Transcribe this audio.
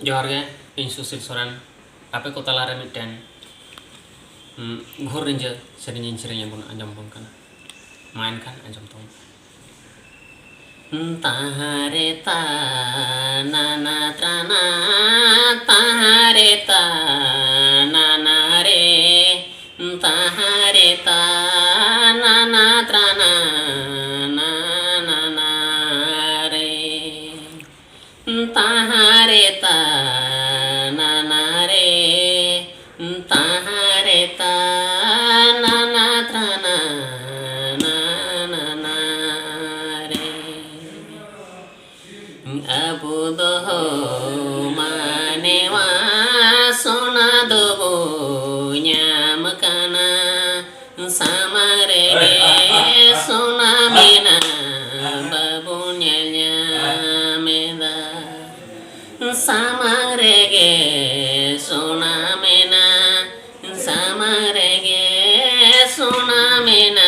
जोहार गे इन सुशील सोरेन आपे को तलारे मिट्टन घोर रिंजा सेरिंग सेरिंग बन आंजम बन kana मा एनखान आंजम तो ताहारे ता नाना त्राना ताहारे ता नाना रे ताहारे ता नाना त्राना नाना रे ताहारे ता नाना रे ताहारे ता नाना त्राना नाना रे अबु दोहो मानेवा सोना दोबो न्याम काना सामारे गे सोना मेना बाबू न्यामेदा सामारे गे सोना मेना सामारे गे सोना मेना